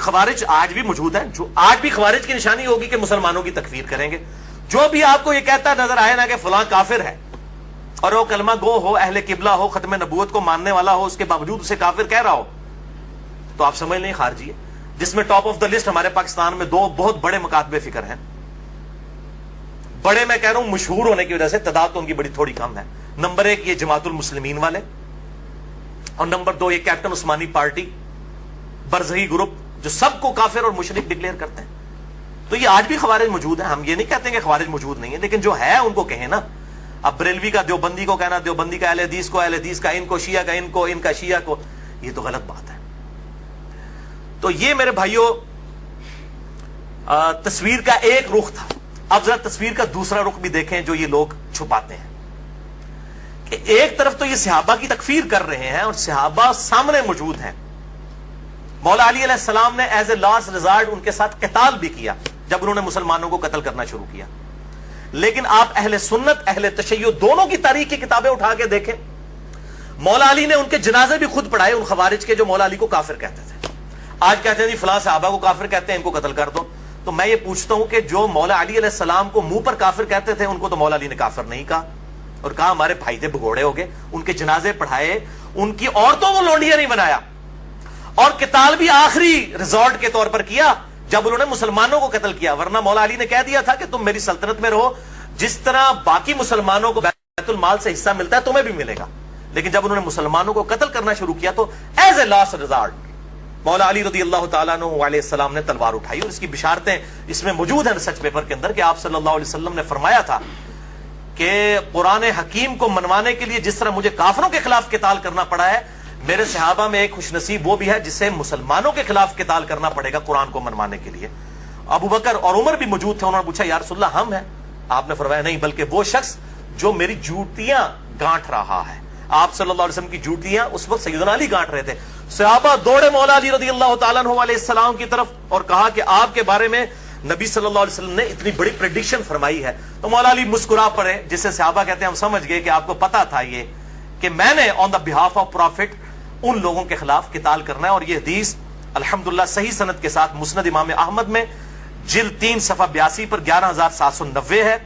खवारिज आज भी मौजूद है, जो आज भी खवारिज की निशानी होगी कि मुसलमानों की तकफीर करेंगे। जो भी आपको ये कहता नजर आए ना कि फलां काफिर है और वो कलमा गो हो, अहले किबला हो, खत्म नबूवत को मानने वाला हो, उसके बावजूद उसे काफिर कह रहा हो, तो आप समझ लें खारजी है। जिसमें टॉप ऑफ द लिस्ट हमारे पाकिस्तान में दो बहुत बड़े मकातबे फिक्र हैं। बड़े मैं कह रहा हूं मशहूर होने की वजह से, तादाद तो उनकी बड़ी थोड़ी कम है। नंबर 1 ये जमातुल मुस्लिमीन वाले, और नंबर 2 ये कैप्टन उस्मानी पार्टी, बरजही ग्रुप, जो सबको काफिर और मुशरिक डिक्लेयर करते हैं। तो ये आज भी खवारिज मौजूद है। हम ये नहीं कहते कि खवारिज मौजूद नहीं है, लेकिन जो है उनको कहें ना। अब बरेलवी का देवबंदी को कहना, देवबंदी का अहले हदीस को, अहले हदीस का इनको, शिया का इनको, इनका शिया को, ये तो गलत बात है। तो ये मेरे भाइयों तस्वीर का एक रुख था। अब जरा तस्वीर का दूसरा रुख भी देखें जो ये लोग छुपाते हैं कि एक तरफ तो ये सहाबा की तकफीर कर रहे हैं और सहाबा सामने मौजूद हैं। मौला अली अलैहिस्सलाम ने एज ए लास्ट रिजॉर्ट उनके साथ क़िताल भी किया जब उन्होंने मुसलमानों को कत्ल करना शुरू किया। लेकिन आप अहले सुन्नत अहले तशय्युअ दोनों की तारीख की किताबें उठा के देखें, मौला अली ने उनके जनाजे भी खुद पढ़ाए उन खवारिज के जो मौला अली को काफिर कहते थे। आज कहते हैं जी फलां सहाबा को काफिर कहते हैं, इनको कत्ल कर दो। तो मैं ये पूछता हूं कि जो मौला अली अलैहिस्सलाम को मुंह पर काफिर कहते थे, उनको तो मौला अली ने काफिर नहीं कहा और कहा हमारे भाई थे, भगोड़े हो गए। उनके जनाजे पढ़ाए, उनकी औरतों को लौंडिया नहीं बनाया, और किताल भी आखिरी रिजॉर्ट के तौर पर किया जब उन्होंने मुसलमानों को कत्ल किया। वरना मौला अली ने कह दिया था कि तुम मेरी सल्तनत में रहो, जिस तरह बाकी मुसलमानों को बैतुल माल से हिस्सा मिलता है तुम्हें भी मिलेगा। लेकिन जब उन्होंने मुसलमानों को कत्ल करना शुरू किया तो एज ए लास्ट रिजॉर्ट मौला अली रज़ियल्लाहु ताला अन्हु अलैहिस्सलाम ने तलवार उठाई। और इसकी बिशारतें इसमें मौजूद हैं रिसर्च पेपर के अंदर कि आप सल्लल्लाहु अलैहि वसल्लम ने फरमाया था कि कुरान हकीम को मनवाने के लिए जिस तरह मुझे काफिरों के खिलाफ किताल करना पड़ा है, मेरे सहाबा में एक खुशनसीब वो भी है जिसे मुसलमानों के खिलाफ किताल करना पड़ेगा कुरान को मनवाने के लिए। अबू बकर और उमर भी मौजूद थे। उन्होंने पूछा या रसूलल्लाह हम हैं? आपने फरमाया नहीं, बल्कि वो शख्स जो मेरी जूतियां गांठ रहा है। आप सल्लल्लाहु अलैहि वसल्लम की जूतियां उस वक्त सैयदना अली गांठ रहे थे। सहाबा दौड़े मौला अली रज़ियल्लाहु ताला अन्हु अलैहिस्सलाम की तरफ और कहा कि आपके बारे में नबी सल्लल्लाहु अलैहि वसल्लम ने इतनी बड़ी प्रेडिक्शन फरमाई है। तो मौला अली मुस्कुरा पड़े, जिससे सहाबा कहते हैं हम समझ गए कि आपको पता था ये कि मैंने on the behalf of profit उन लोगों के खिलाफ किताल करना है। और ये हदीस अल्हम्दुलिल्लाह सही सनद के साथ मुस्नद इमाम अहमद में जिल्द 3 सफ़ा 82 पर 11790 है,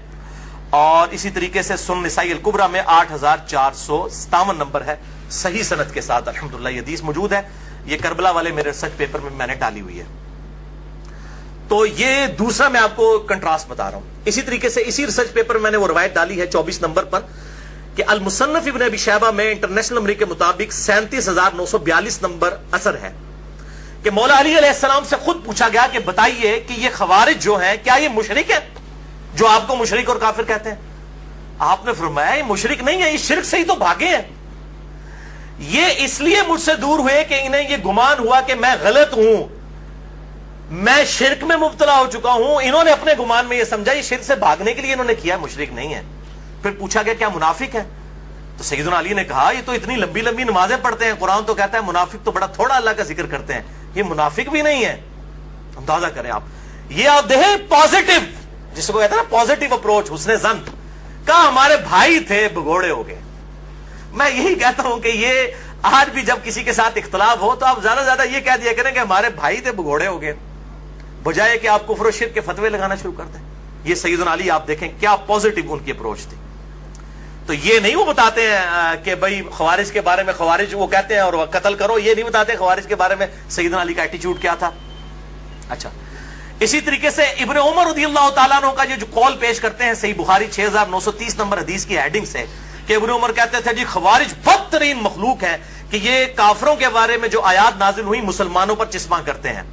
और इसी तरीके से सुनन निसाई अल कुबरा में 8457 नंबर है, सही सनद के साथ अल्हम्दुलिल्लाह ये हदीस मौजूद है। ये करबला वाले मेरे रिसर्च पेपर में मैंने डाली हुई है। तो ये दूसरा मैं आपको कंट्रास्ट बता रहा हूं। इसी तरीके से इसी रिसर्च पेपर में मैंने वो रवायत डाली है 24 नंबर पर कि अल मुसन्नफ इब्न अबी शैबा में इंटरनेशनल नंबर के मुताबिक 37,942 नंबर असर है कि मौला अली अलैहिस्सलाम से खुद पूछा गया कि बताइए कि ये खवारिज जो है क्या ये मुशरिक है जो आपको मुशरिक और काफिर कहते हैं? आपने फरमाया ये मुशरिक नहीं है, ये शिर्क से ही तो भागे हैं। ये इसलिए मुझसे दूर हुए कि इन्हें ये गुमान हुआ कि मैं गलत हूं, मैं शिर्क में मुब्तला हो चुका हूं। इन्होंने अपने गुमान में ये समझा ये शिर्क से भागने के लिए इन्होंने किया, मुशरिक नहीं है। फिर पूछा गया क्या मुनाफिक है? तो सैयदना अली ने कहा ये तो इतनी लंबी लंबी नमाजें पढ़ते हैं, कुरान तो कहता है मुनाफिक तो बड़ा थोड़ा अल्लाह का जिक्र करते हैं, ये मुनाफिक भी नहीं है। अंदाजा करें आप, ये आप देखें पॉजिटिव, जिसको कहते हैं ना पॉजिटिव अप्रोच, हुस्ने ज़न का हमारे भाई थे भगोड़े हो गए। मैं यही कहता हूं कि ये आज भी जब किसी के साथ इख्तलाफ हो तो आप ज्यादा ज्यादा ये कह दिया करें कि हमारे भाई थे भगोड़े हो गए, बजाय कि आप कुफ्र और शिर्क के फतवे लगाना शुरू कर दें। ये सैयदना अली आप देखें क्या पॉजिटिव उनकी अप्रोच थी। तो ये नहीं वो बताते हैं कि भाई खवारिज के बारे में, खवारिज वो कहते हैं और कत्ल करो, ये नहीं बताते खवारिज के बारे में सैयदना अली का एटीट्यूड क्या था। अच्छा, इसी तरीके से इब्न उमर रज़ियल्लाहु ताला अन्हु का जो कॉल पेश करते हैं सही बुखारी 6930 नंबर हदीस की हेडिंग से कि इब्न उमर कहते थे जी खवारिज बदतरीन मखलूक है कि ये काफिरों के बारे में जो आयात नाजिल हुई मुसलमानों पर चिस्मा करते हैं।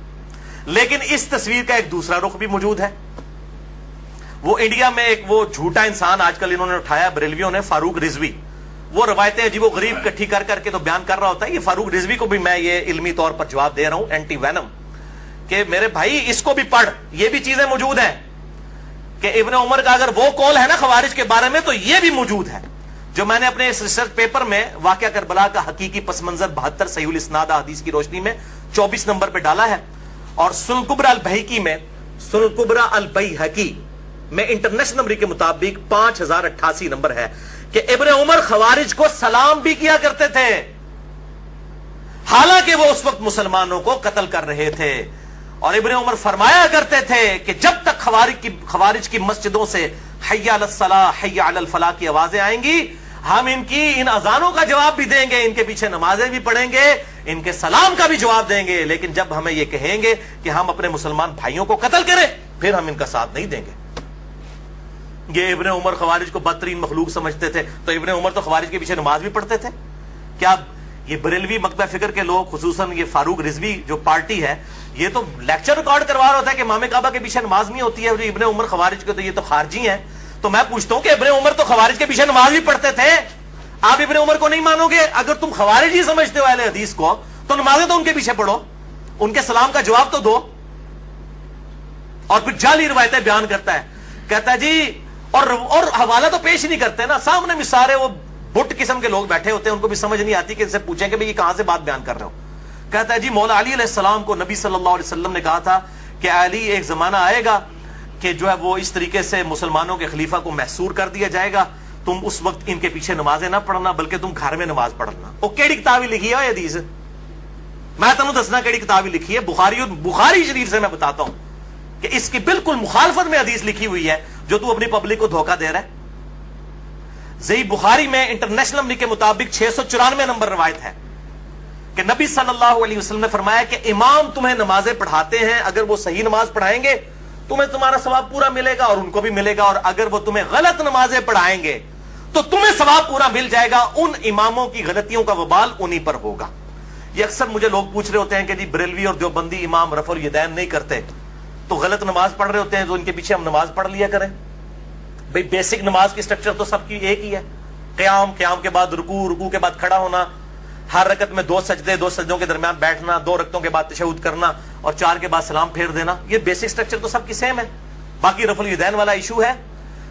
लेकिन इस तस्वीर का एक दूसरा रुख भी मौजूद है। वो इंडिया में एक वो झूठा इंसान आजकल इन्होंने उठाया बरेलवियों ने, फारूक रिजवी, वो रवायतें अजीब व गरीब इकट्ठी कर करके तो बयान कर रहा होता है। ये फारूक रिजवी को भी मैं ये इल्मी तौर पर जवाब दे रहा हूं, एंटी वैनम, कि मेरे भाई इसको भी पढ़, ये भी चीजें मौजूद हैं कि इब्न उमर का अगर वो कॉल है ना खवारिज के बारे में तो ये भी मौजूद है, जो मैंने अपने इस रिसर्च पेपर में वाकया करबला का हकीकी पस मंजर 72 सहीहुल इस्नाद हदीस की रोशनी में 24 नंबर पे डाला है। और सुनन कुबरा अल बहकी में, सुनन कुबरा अल बहकी में इंटरनेशनल नंबर के मुताबिक 5088 नंबर है कि इब्न उमर खवारिज को सलाम भी किया करते थे, हालांकि वो उस वक्त मुसलमानों को कत्ल कर रहे थे। اور ابن عمر فرمایا کرتے تھے کہ جب تک خوارج کی مسجدوں سے حی علی الصلاح حی علی الفلاح کی آوازیں آئیں گی، ہم ان اذانوں کا جواب بھی دیں گے، ان کے پیچھے نمازیں بھی پڑھیں گے، ان کے سلام کا بھی جواب دیں گے، لیکن جب ہمیں یہ کہیں گے کہ ہم اپنے مسلمان بھائیوں کو قتل کریں، پھر ہم ان کا ساتھ نہیں دیں گے۔ یہ ابن عمر خوارج کو بدترین مخلوق سمجھتے تھے، تو ابن عمر تو خوارج کے پیچھے نماز بھی پڑھتے تھے۔ کیا یہ بریلوی مکتبہ فکر کے لوگ، خصوصاً یہ فاروق رضوی جو پارٹی ہے، یہ تو لیکچر ریکارڈ کروا رہا ہوتا ہے کہ امام کعبہ کے پیچھے نماز نہیں ہوتی ہے، اور ابن عمر خوارج کے تو یہ تو خارجی ہیں۔ تو میں پوچھتا ہوں کہ ابن عمر تو خوارج کے پیچھے نماز بھی پڑھتے تھے، آپ ابن عمر کو نہیں مانو گے؟ اگر تم خوارج ہی سمجھتے ہو اہل حدیث کو، تو نمازیں تو ان کے پیچھے پڑھو، ان کے سلام کا جواب تو دو۔ اور پھر جعلی روایتیں بیان کرتا ہے، کہتا ہے جی، اور حوالہ تو پیش نہیں کرتے نا، سامنے بھی سارے وہ بٹ قسم کے لوگ بیٹھے ہوتے ہیں، ان کو بھی سمجھ نہیں آتی کہ ان سے پوچھیں کہ بھئی یہ کہاں سے بات بیان کر رہے ہو۔ کہتا ہے جی مولا علی علیہ السلام کو نبی صلی اللہ علیہ وسلم نے کہا تھا کہ علی ایک زمانہ آئے گا کہ جو ہے وہ اس طریقے سے مسلمانوں کے خلیفہ کو محصور کر دیا جائے گا، تم اس وقت ان کے پیچھے نمازیں نہ پڑھنا بلکہ تم گھر میں نماز پڑھنا۔ وہ کیڑی کتاب لکھی ہے حدیث؟ میں تمہیں دسنا کیڑی کتاب لکھی ہے، بخاری شریف سے میں بتاتا ہوں کہ اس کی بالکل مخالفت میں حدیث لکھی ہوئی ہے جو تو اپنی پبلک کو دھوکہ دے رہا ہے۔ صحیح بخاری میں انٹرنیشنل نمبر کے مطابق 694 نمبر روایت ہے کہ نبی صلی اللہ علیہ وسلم نے فرمایا کہ امام تمہیں نمازیں پڑھاتے ہیں، اگر وہ صحیح نماز پڑھائیں گے تمہیں تمہارا ثواب پورا ملے گا اور ان کو بھی ملے گا، اور اگر وہ تمہیں غلط نمازیں پڑھائیں گے تو تمہیں ثواب پورا مل جائے گا، ان اماموں کی غلطیوں کا وبال انہی پر ہوگا۔ یہ اکثر مجھے لوگ پوچھ رہے ہوتے ہیں کہ جی بریلوی اور دیوبندی امام رفع الیدین نہیں کرتے تو غلط نماز پڑھ رہے ہوتے ہیں، تو ان کے پیچھے ہم نماز پڑھ لیا کریں۔ بھئی بیسک نماز کی سٹرکچر تو سب کی ایک ہی ہے، قیام کے بعد رکوع کے بعد کھڑا ہونا، ہر رکعت میں 2 سجدے، 2 سجدوں کے درمیان بیٹھنا، 2 رکعتوں کے بعد تشہد کرنا اور 4 کے بعد سلام پھیر دینا، یہ بیسک سٹرکچر تو سب کی سیم ہے۔ باقی رفع الیدین والا ایشو ہے،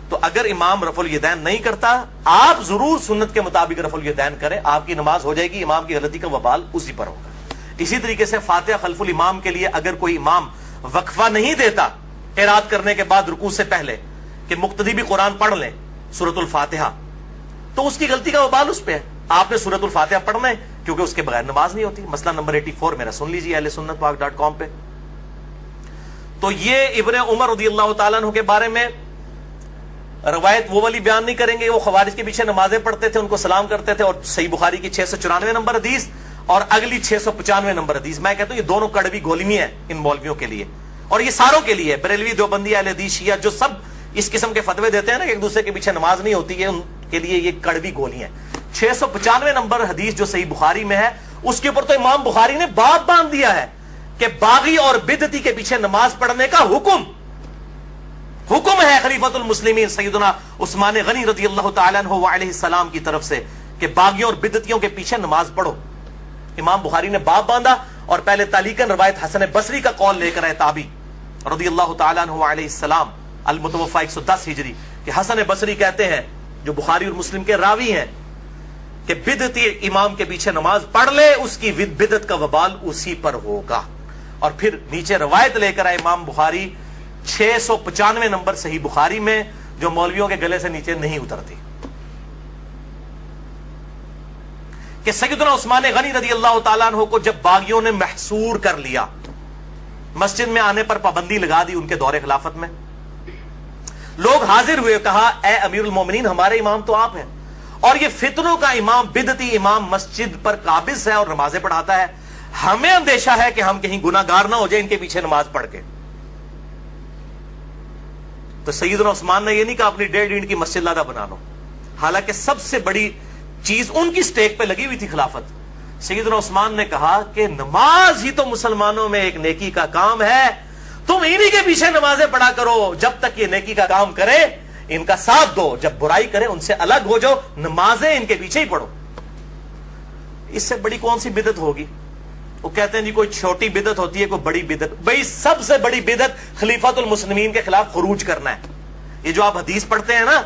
تو اگر امام رفع الیدین نہیں کرتا آپ ضرور سنت کے مطابق رفع الیدین کریں، آپ کی نماز ہو جائے گی، امام کی غلطی کا وبال اسی پر ہوگا۔ اسی طریقے سے فاتحہ خلف الامام کے لیے اگر کوئی امام وقفہ نہیں دیتا قرات کرنے کے بعد رکوع سے پہلے کہ مقتدی بھی قرآن پڑھ لیں سورۃ الفاتحہ، تو اس کی غلطی کا وبال اس پہ ہے۔ آپ نے سورۃ الفاتحہ پڑھنا ہے کیونکہ اس کے بغیر نماز نہیں ہوتی۔ مسئلہ نمبر 84 میرا سن لیجیے اہل سنت پاک .com پہ۔ تو یہ ابن عمر رضی اللہ تعالیٰ عنہ کے بارے میں روایت وہ والی بیان نہیں کریں گے، وہ خوارج کے پیچھے نمازیں پڑھتے تھے، ان کو سلام کرتے تھے، اور صحیح بخاری کی 694 نمبر حدیث اور اگلی 695 نمبر حدیث، میں کہتا ہوں یہ دونوں کڑوی گولیاں ہیں ان مولویوں کے لیے، اور یہ ساروں کے لیے، بریلوی، دیوبندی، اہل حدیث، شیعہ، جو سب اس قسم کے فتوے دیتے ہیں نا کہ ایک دوسرے کے پیچھے نماز نہیں ہوتی ہے، ان کے لیے یہ کڑوی گولیاں ہیں۔ 695 نمبر حدیث جو صحیح بخاری میں ہے، اس کے اوپر تو امام بخاری نے باب باندھ دیا ہے کہ باغی اور بدعتی کے پیچھے نماز پڑھنے کا حکم ہے خلیفۃ المسلمین سیدنا عثمان غنی رضی اللہ تعالیٰ عنہ وعلیہ السلام کی طرف سے کہ باغیوں اور بدعتیوں کے پیچھے نماز پڑھو۔ امام بخاری نے باب باندھا، اور پہلے تعلیقاً روایت حسن بصری کا قول لے کر آئے تابعی رضی اللہ تعالیٰ عنہ علیہ السلام، المتوفى 110 ہجری، کہ حسن بصری کہتے ہیں جو بخاری اور مسلم کے راوی ہیں کہ بدعتی امام کے پیچھے نماز پڑھ لے اس کی بدعت کا وبال اسی پر ہوگا۔ اور پھر نیچے روایت لے کر آئے امام بخاری 695 نمبر صحیح بخاری میں، جو مولویوں کے گلے سے نیچے نہیں اترتی، کہ سیدنا عثمان غنی رضی اللہ تعالیٰ عنہ کو جب باغیوں نے محصور کر لیا، مسجد میں آنے پر پابندی لگا دی ان کے دور خلافت میں، لوگ حاضر ہوئے، کہا اے امیر المومنین ہمارے امام تو آپ ہیں، اور یہ فتنوں کا امام، بدعتی امام مسجد پر قابض ہے اور نمازیں پڑھاتا ہے، ہمیں اندیشہ ہے کہ ہم کہیں گناہ گار نہ ہو جائے ان کے پیچھے نماز پڑھ کے۔ تو سیدنا عثمان نے یہ نہیں کہا اپنی 1.5 اینٹ کی مسجد لادہ بنا لو، حالانکہ سب سے بڑی چیز ان کی سٹیک پہ لگی ہوئی تھی خلافت۔ سیدنا عثمان نے کہا کہ نماز ہی تو مسلمانوں میں ایک نیکی کا کام ہے، تم انہی کے پیچھے نمازیں پڑھا کرو، جب تک یہ نیکی کا کام کرے ان کا ساتھ دو، جب برائی کرے ان سے الگ ہو جاؤ، نمازیں ان کے پیچھے ہی پڑھو۔ اس سے بڑی کون سی بدعت ہوگی؟ وہ کہتے ہیں جی کوئی چھوٹی بدعت ہوتی ہے، کوئی بڑی بدعت، بھئی سب سے بڑی بدعت خلیفۃ المسلمین کے خلاف خروج کرنا ہے۔ یہ جو آپ حدیث پڑھتے ہیں نا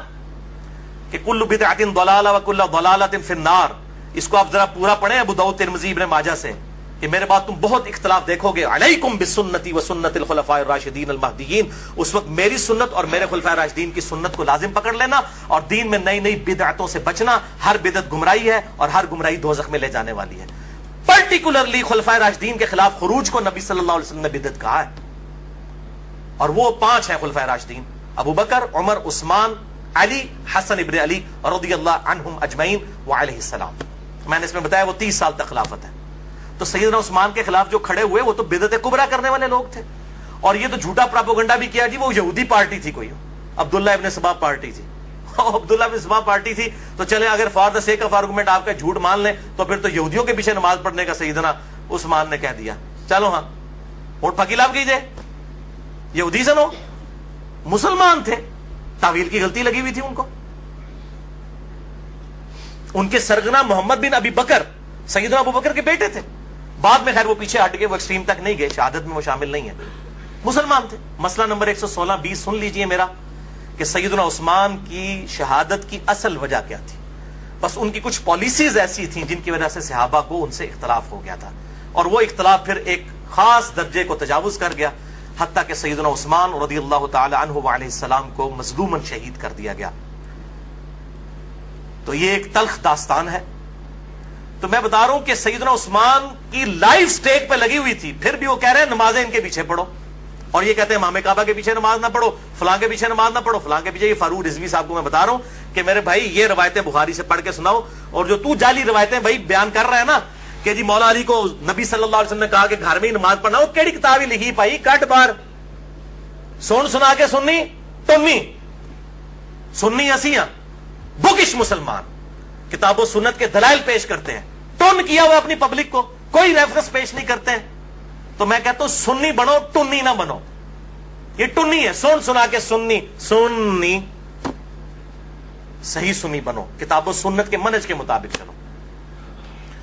کہ کل بدعۃ ضلالہ وکل ضلالۃ فی النار، اس کو آپ ذرا پورا پڑھیں ابو داؤد، ترمذی، ابن ماجہ سے، کہ میرے بعد تم بہت اختلاف دیکھو گے، علیکم بسنتی وسنت الخلفاء الراشدین المہدیین، اس وقت میری سنت اور میرے خلفاء راشدین کی سنت کو لازم پکڑ لینا، اور دین میں نئی نئی بدعتوں سے بچنا، ہر بدعت گمراہی ہے اور ہر گمراہی دوزخ میں لے جانے والی ہے۔ पर्टिकुलरली खुलफाए राशिदीन के खिलाफ खुरूज को नबी सल्लल्लाहु अलैहि वसल्लम ने बिदअत कहा है। और वो 5 हैं खुलफाए राशिदीन, अबू बकर, उमर, उस्मान, अली, हसन इब्न अली रदियल्लाहु अन्हुम अजमईन व अलैहिस्सलाम। मैंने इसमें बताया वो 30 साल तक खिलाफत है। तो सैयदना उस्मान के खिलाफ जो खड़े हुए वो तो बिदअत कुबरा करने वाले लोग थे। और ये तो झूठा प्रोपेगेंडा भी किया जी वो यहूदी पार्टी थी, कोई अब्दुल्ला इब्न सबा पार्टी थी। अब्दुल्ला इब्न सबा पार्टी थी तो चले, अगर for the sake of argument आपका झूठ मान लें तो फिर तो यहूदियों के पीछे नमाज पढ़ने का सैयदना उस्मान ने कह दिया। चलो हाँ, वोट फकीलाब कीजिए, यहूदी सुनो, मुसलमान थे, तावील की गलती लगी हुई थी उनको। उनके सरगना मोहम्मद बिन अबी बकर सैयदना अबू बकर के बेटे थे। बाद में खैर वो पीछे हट गए, वो एक्सट्रीम तक नहीं गए, शहादत में वो शामिल नहीं है, मुसलमान थे। मसला नंबर 116-20 सुन लीजिए मेरा, कि सैयदना उस्मान की शहादत की असल वजह क्या थी। बस उनकी कुछ पॉलिसीज ऐसी थी जिनकी वजह से सहाबा को उनसे इख्तलाफ हो गया था, और वो इख्तलाफ फिर एक खास दर्जे को तजावुज कर गया, हत्ता कि सैयदना उस्मान रदियल्लाहु ताला अन्हु व अलैहिस्सलाम को मजलूमन शहीद कर दिया गया। तो ये एक तल्ख दास्तान है। तो मैं बता रहा हूं कि सैयदना उस्मान की लाइफ स्टेक पे लगी हुई थी, फिर भी वो कह रहे हैं नमाजें इनके पीछे पढ़ो, और ये कहते हैं इमाम काबा के पीछे नमाज ना पढ़ो, फलां के पीछे नमाज ना पढ़ो, फलां के पीछे। ये फारूक रिजवी साहब को मैं बता रहा हूं कि मेरे भाई ये रवायतें बुखारी से पढ़ के सुनाओ, और जो तू जाली रवायतें भाई बयान कर रहा है ना कि जी मौला अली को नबी सल्लल्लाहु अलैहि वसल्लम ने कहा कि घर में ही नमाज पढ़ना, वो केड़ी किताब ही लिखी पाई, कट बार सुन सुना के सुन्नी टुन्नी, सुन्नी असियां बुकिश मुसलमान किताबों सुन्नत के दलाइल पेश करते हैं, टुन किया हुआ अपनी पब्लिक को, कोई रेफरेंस पेश नहीं करते हैं। तो मैं कहता हूं सुन्नी बनो, टुन्नी ना बनो। ये टुन्नी है, सुन सुना के सुन्नी, सुन्नी सही सुन्नी बनो, किताबों सुन्नत के मनहज के मुताबिक चलो।